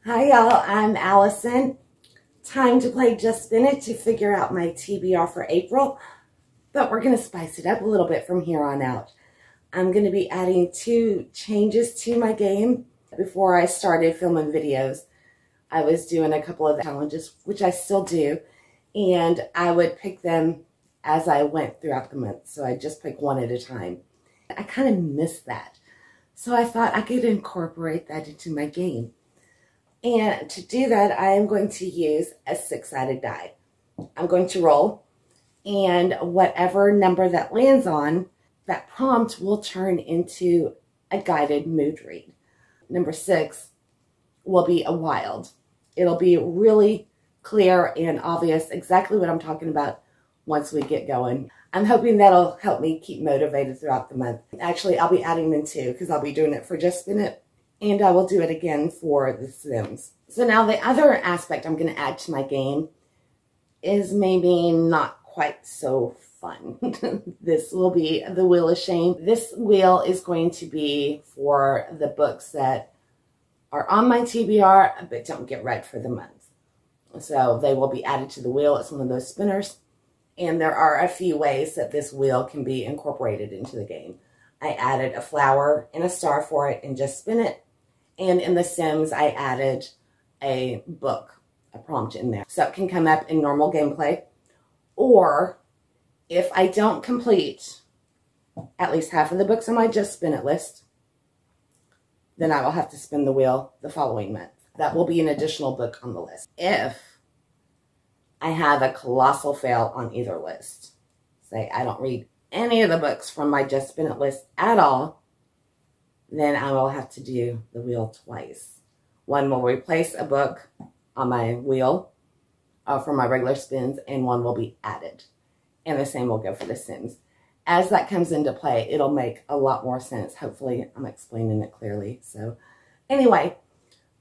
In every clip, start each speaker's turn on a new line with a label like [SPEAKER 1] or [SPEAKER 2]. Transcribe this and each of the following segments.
[SPEAKER 1] Hi y'all, I'm Allison. Time to play Just Spin It to figure out my TBR for April, but we're going to spice it up a little bit from here on out. I'm going to be adding 2 changes to my game. Before I started filming videos, I was doing a couple of challenges, which I still do, and I would pick them as I went throughout the month, so I just pick one at a time. I kind of missed that, so I thought I could incorporate that into my game. And to do that, I am going to use a 6-sided die. I'm going to roll, and whatever number that lands on, that prompt will turn into a guided mood read. Number 6 will be a wild. It'll be really clear and obvious exactly what I'm talking about once we get going. I'm hoping that'll help me keep motivated throughout the month. Actually, I'll be adding them too, because I'll be doing it for Just Spin It, and I will do it again for The Sims. So now the other aspect I'm going to add to my game is maybe not quite so fun. This will be the Wheel of Shame. This wheel is going to be for the books that are on my TBR but don't get read for the month. So they will be added to the wheel. It's one of those spinners. And there are a few ways that this wheel can be incorporated into the game. I added a flower and a star for it and Just Spin It. And in The Sims, I added a book, a prompt in there. So it can come up in normal gameplay. Or if I don't complete at least half of the books on my Just Spin It list, then I will have to spin the wheel the following month. That will be an additional book on the list. If I have a colossal fail on either list, say I don't read any of the books from my Just Spin It list at all, then I will have to do the wheel twice. One will replace a book on my wheel for my regular spins, and one will be added. And the same will go for The Sims. As that comes into play, it'll make a lot more sense. Hopefully, I'm explaining it clearly. So, anyway,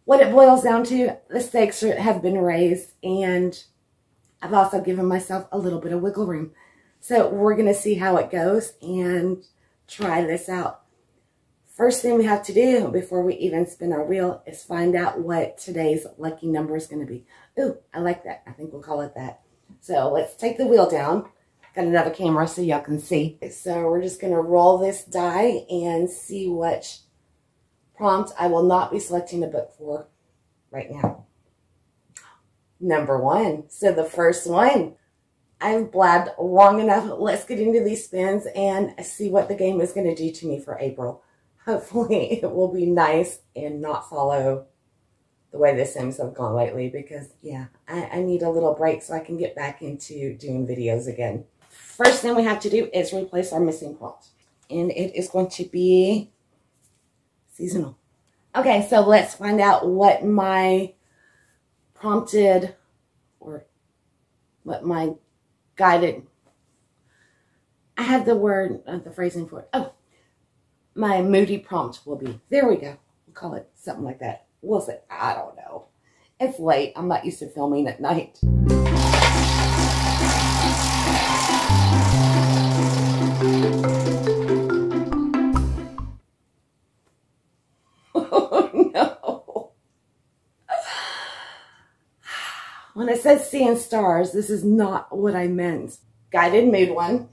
[SPEAKER 1] what it boils down to, the stakes have been raised, and I've also given myself a little bit of wiggle room. So, we're going to see how it goes and try this out. First thing we have to do before we even spin our wheel is find out what today's lucky number is going to be. Ooh, I like that. I think we'll call it that. So let's take the wheel down. Got another camera so y'all can see. So we're just going to roll this die and see which prompt I will not be selecting a book for right now. Number 1. So the first one. I've blabbed long enough. Let's get into these spins and see what the game is going to do to me for April. Hopefully it will be nice and not follow the way the Sims have gone lately, because, yeah, I need a little break so I can get back into doing videos again. First thing we have to do is replace our missing prompt. And it is going to be seasonal. Okay, so let's find out what my prompted, or what my guided, I had the word, the phrasing for it. Oh. My moody prompt will be. There we go. We'll call it something like that. We'll say, I don't know. It's late. I'm not used to filming at night. Oh, no. When it says seeing stars, this is not what I meant. Guided mood one.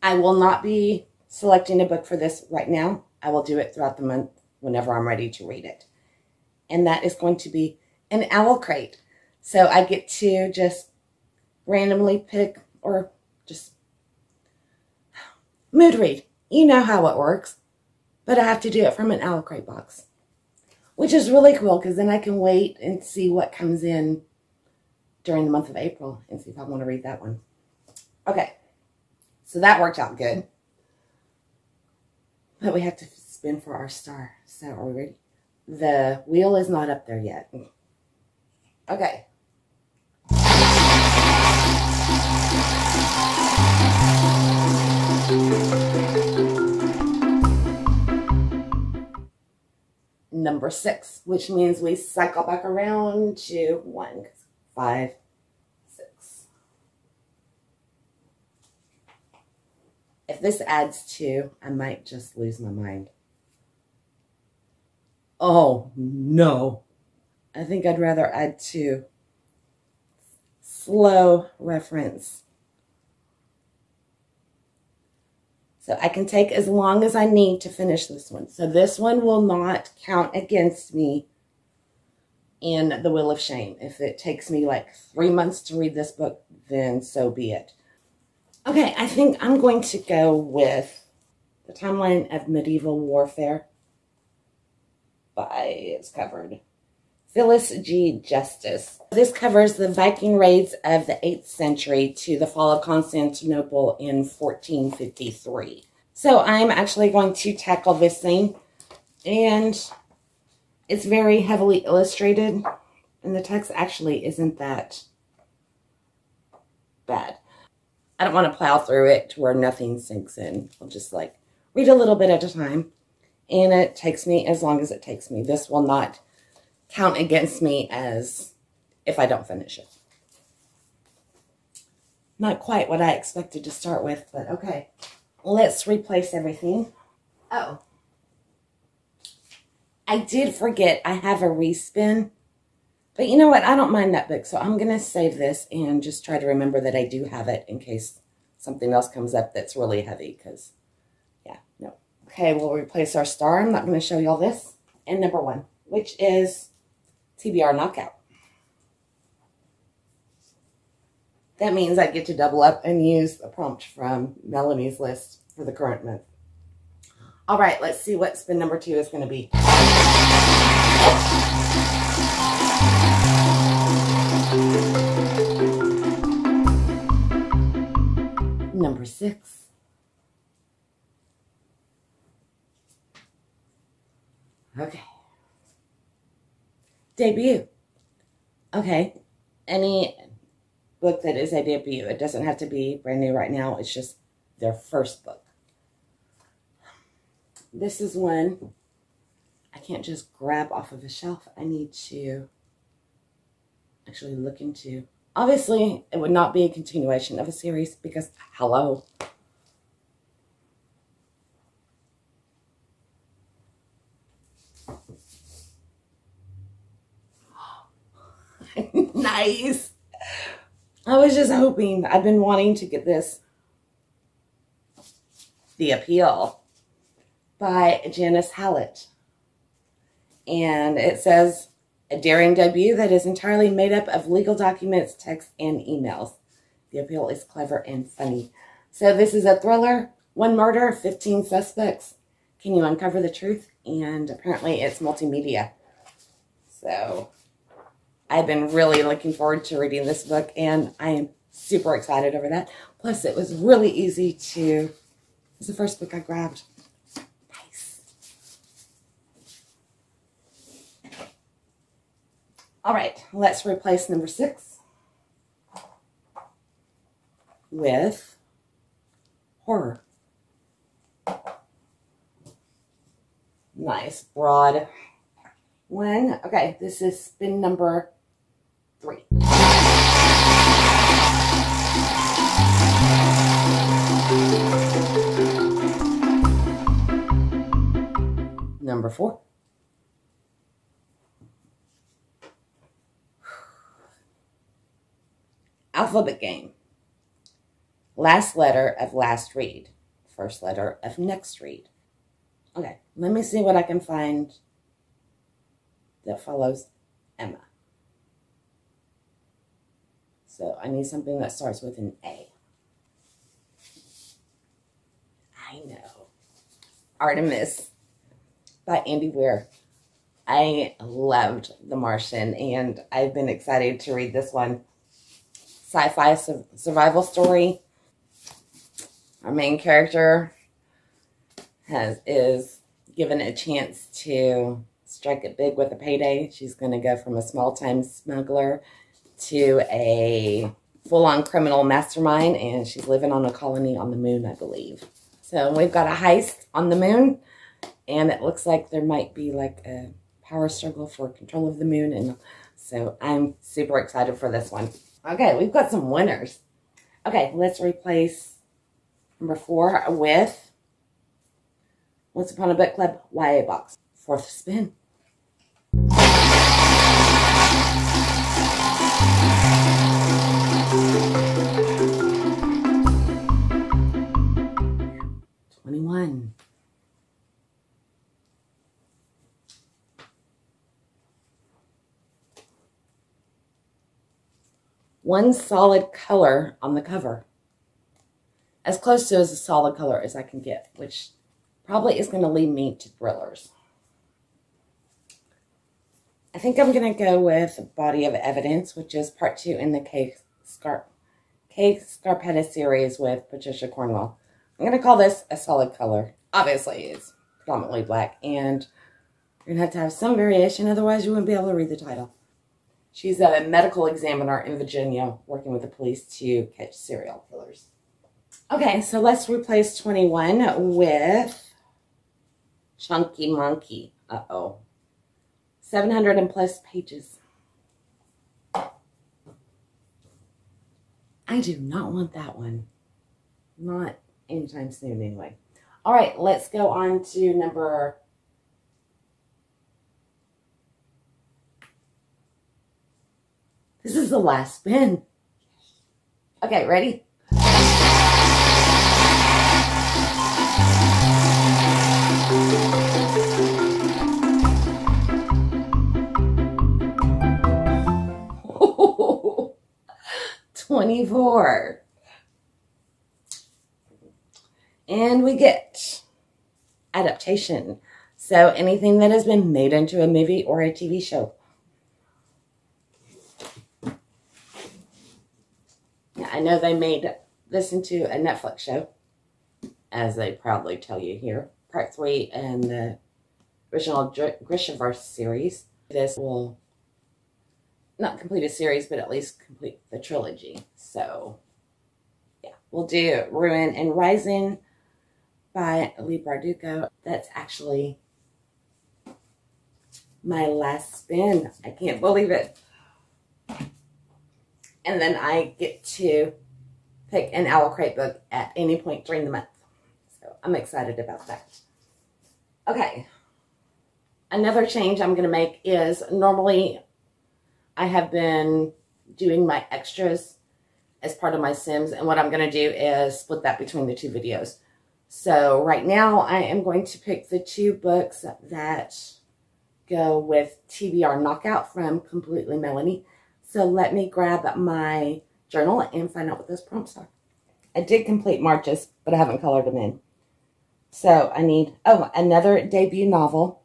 [SPEAKER 1] I will not be selecting a book for this right now. I will do it throughout the month whenever I'm ready to read it. And that is going to be an owl crate. So I get to just randomly pick, or just mood read. You know how it works. But I have to do it from an owl crate box. Which is really cool, because then I can wait and see what comes in during the month of April and see if I want to read that one. Okay. So that worked out good. But we have to spin for our star. So are we ready? The wheel is not up there yet. Okay. Number 6, which means we cycle back around to 1, 5, 6. If this adds 2, I might just lose my mind. Oh, no. I think I'd rather add 2. Slow reference. So I can take as long as I need to finish this one. So this one will not count against me in the Wheel of Shame. If it takes me like 3 months to read this book, then so be it. Okay, I think I'm going to go with The Timeline of Medieval Warfare by, it's covered, Phyllis G. Justice. This covers the Viking raids of the 8th century to the fall of Constantinople in 1453. So I'm actually going to tackle this thing, and it's very heavily illustrated, and the text actually isn't that bad. I don't want to plow through it to where nothing sinks in. I'll just like read a little bit at a time, and it takes me as long as it takes me. This will not count against me as if I don't finish it. Not quite what I expected to start with, but okay. Let's replace everything. Oh, I did forget I have a respin, but you know what? I don't mind that book, so I'm going to save this and just try to remember that I do have it in case something else comes up that's really heavy, because, yeah, no. Okay, we'll replace our star. I'm not going to show you all this. And number 1, which is TBR Knockout. That means I get to double up and use the prompt from Melanie's list for the current month. All right, let's see what spin number 2 is going to be. Number 6. Okay. Debut. Okay. Any book that is a debut. It doesn't have to be brand new right now. It's just their first book. This is one I can't just grab off of a shelf. I need to actually look into. Obviously, it would not be a continuation of a series because, hello. Nice. I was just hoping. I've been wanting to get this. The Appeal by Janice Hallett. And it says, a daring debut that is entirely made up of legal documents, texts, and emails. The Appeal is clever and funny. So this is a thriller. 1 murder, 15 suspects. Can you uncover the truth? And apparently it's multimedia. So I've been really looking forward to reading this book, and I am super excited over that. Plus, it was really easy to... It was the first book I grabbed. Nice. All right, let's replace number 6 with horror. Nice, broad one. Okay, this is spin number 3. Number 4. Alphabet game. Last letter of last read. First letter of next read. Okay, let me see what I can find that follows Emma. So I need something that starts with an A. I know. Artemis by Andy Weir. I loved The Martian, and I've been excited to read this one. Sci-fi survival story. Our main character is given a chance to strike it big with a payday. She's going to go from a small-time smuggler to a full-on criminal mastermind, and she's living on a colony on the moon, I believe. So we've got a heist on the moon, and it looks like there might be like a power struggle for control of the moon, and so I'm super excited for this one. Okay, we've got some winners. Okay, let's replace number 4 with Once Upon a Book Club YA box. 4th spin. 21. One solid color on the cover. As close to as a solid color as I can get, which probably is going to lead me to thrillers. I think I'm going to go with Body of Evidence, which is part 2 in the K. Scarpetta series with Patricia Cornwell. I'm going to call this a solid color. Obviously, it's predominantly black, and you're going to have some variation, otherwise you wouldn't be able to read the title. She's a medical examiner in Virginia working with the police to catch serial killers. Okay, so let's replace 21 with Chunky Monkey. Uh-oh. 700 and plus pages. I do not want that one. Not anytime soon, anyway. All right, let's go on to number... This is the last spin. Okay, ready? Oh, 24. And we get adaptation. So anything that has been made into a movie or a TV show. I know they made this into a Netflix show, as they proudly tell you here. Part 3 in the original Grishaverse series. This will not complete a series, but at least complete the trilogy. So, yeah. We'll do Ruin and Rising by Lee Bardugo. That's actually my last spin. I can't believe it. And then I get to pick an Owl Crate book at any point during the month. So I'm excited about that. Okay. Another change I'm going to make is normally I have been doing my extras as part of my Sims. And what I'm going to do is split that between the 2 videos. So right now I am going to pick the 2 books that go with TBR Knockout from Completely Melanie. So let me grab my journal and find out what those prompts are. I did complete Marches, but I haven't colored them in. So I need, another debut novel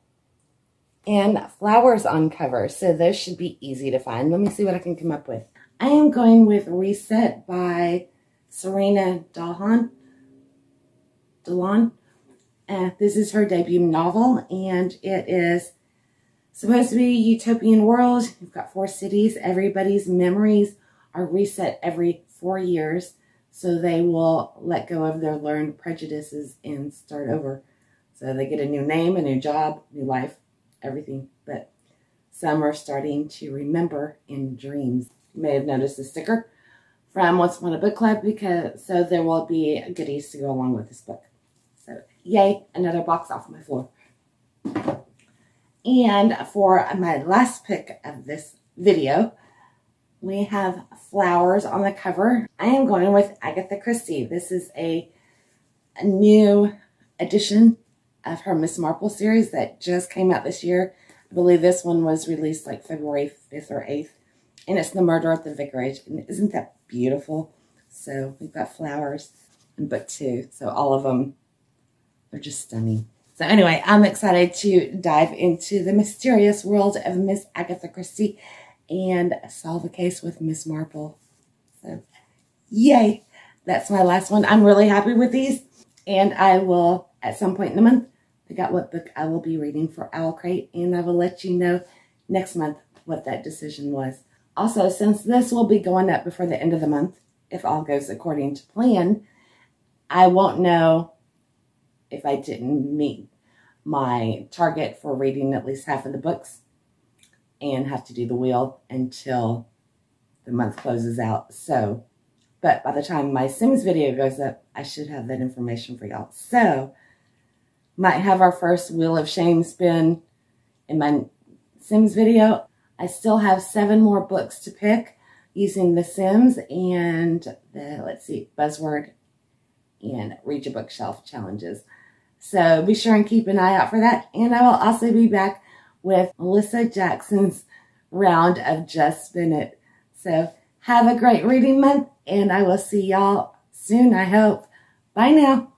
[SPEAKER 1] and flowers on cover. So those should be easy to find. Let me see what I can come up with. I am going with Reset by Serena Dallon. This is her debut novel, and it is supposed to be a utopian world. You've got 4 cities. Everybody's memories are reset every 4 years. So they will let go of their learned prejudices and start over. So they get a new name, a new job, new life, everything. But some are starting to remember in dreams. You may have noticed the sticker from Once Upon a Book Club, so there will be goodies to go along with this book. So yay, another box off my floor. And for my last pick of this video, we have flowers on the cover. I am going with Agatha Christie. This is a new edition of her Miss Marple series that just came out this year. I believe this one was released like February 5th or 8th. And it's The Murder at the Vicarage. And isn't that beautiful? So we've got flowers in book 2. So all of them, they're just stunning. So anyway, I'm excited to dive into the mysterious world of Miss Agatha Christie and solve a case with Miss Marple. So, yay! That's my last one. I'm really happy with these. And I will, at some point in the month, pick out what book I will be reading for Owl Crate. And I will let you know next month what that decision was. Also, since this will be going up before the end of the month, if all goes according to plan, I won't know if I didn't meet my target for reading at least half of the books and have to do the wheel until the month closes out. So, but by the time my Sims video goes up, I should have that information for y'all. So, might have our first Wheel of Shame spin in my Sims video. I still have 7 more books to pick using the Sims and the, let's see, buzzword and read your bookshelf challenges. So be sure and keep an eye out for that. And I will also be back with Melissa Jackson's round of Just Spin It. So have a great reading month, and I will see y'all soon, I hope. Bye now.